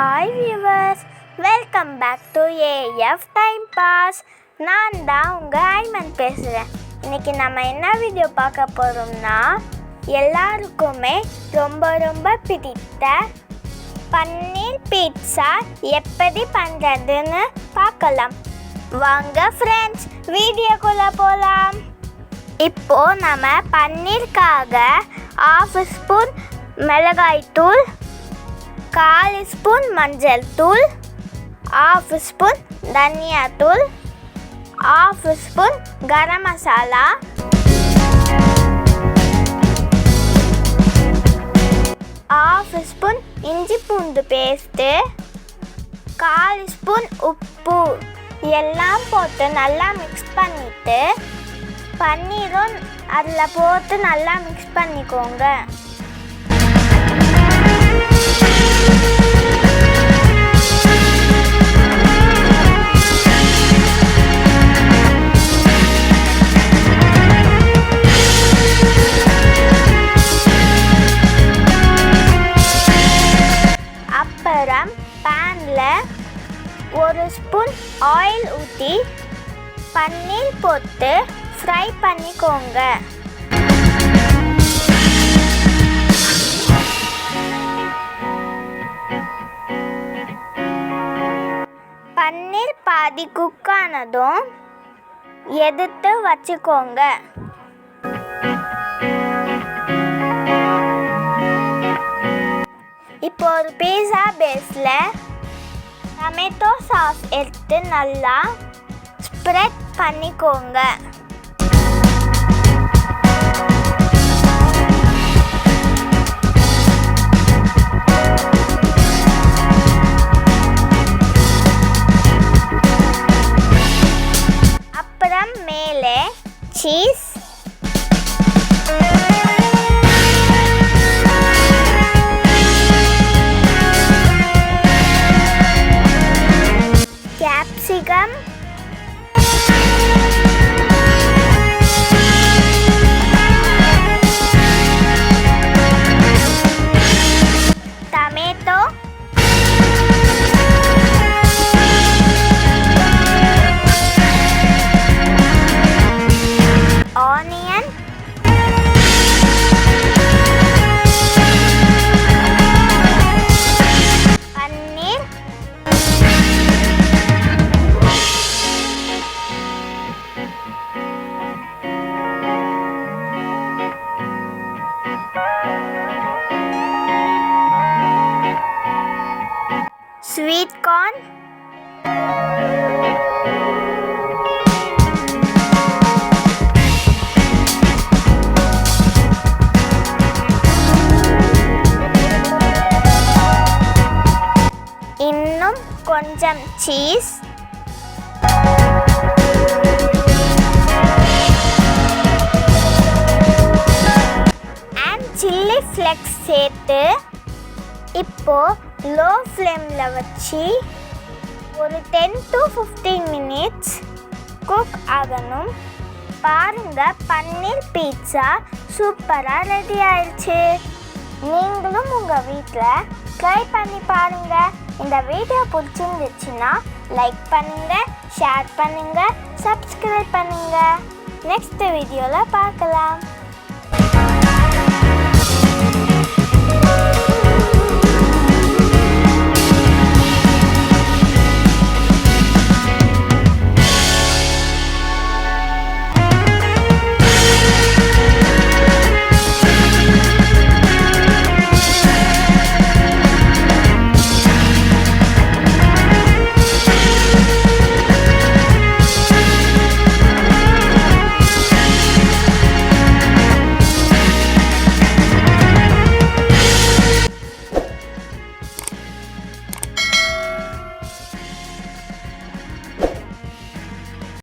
Hi viewers, welcome back to AF time pass. நான் தான் உங்கள் ஐமன் பேசுகிறேன். இன்றைக்கி நம்ம என்ன வீடியோ பார்க்க போகிறோம்னா, எல்லாருக்குமே ரொம்ப பிடித்த பன்னீர் பீட்சா எப்படி பண்ணுறதுன்னு பார்க்கலாம். வாங்க ஃப்ரெண்ட்ஸ், வீடியோக்குள்ளே போகலாம். இப்போது நம்ம பன்னீருக்காக 1/2 ஸ்பூன் மிளகாய்த்தூள், 1/4 ஸ்பூன் மஞ்சள் தூள், 1/2 ஸ்பூன் தனியாத்தூள், 1/2 ஸ்பூன் கரம் மசாலா, 1/2 ஸ்பூன் இஞ்சி பூண்டு பேஸ்ட்டு, 1/4 ஸ்பூன் உப்பு எல்லாம் போட்டு நல்லா மிக்ஸ் பண்ணிவிட்டு பன்னீரும் அதில் போட்டு நல்லா மிக்ஸ் பண்ணிக்கோங்க. அப்புறம் பேனில் 1 ஸ்பூன் ஆயில் ஊற்றி பன்னீர் போட்டு ஃப்ரை பண்ணிக்கோங்க. பன்னீர் பாதி குக் ஆனதும் எடுத்து வச்சுக்கோங்க. இப்போ ஒரு பீஸா பேஸில் டொமேட்டோ சாஸ் எடுத்து நல்லா ஸ்ப்ரெட் பண்ணிக்கோங்க. அப்புறம் மேலே சீஸ், கேப்சிகம், டொமேட்டோ, ஆனியன், பன்னீர், ஸ்வீட் கார்ன், இன்னும் கொஞ்சம் சீஸ், அண்ட் சில்லி ஃப்ளெக்ஸ் சேர்த்து இப்போ லோ ஃப்ளேமில் வச்சு ஒரு 10 to 15 மினிட்ஸ் குக் ஆகணும். பாருங்க, பன்னீர் பீட்சா சூப்பராக ரெடி ஆயிடுச்சு. நீங்களும் உங்கள் வீட்டில் ட்ரை பண்ணி பாருங்கள். இந்த வீடியோ பிடிச்சிருந்துச்சுன்னா லைக் பண்ணுங்கள், ஷேர் பண்ணுங்கள், சப்ஸ்கிரைப் பண்ணுங்கள். நெக்ஸ்ட் வீடியோவில் பார்க்கலாம்.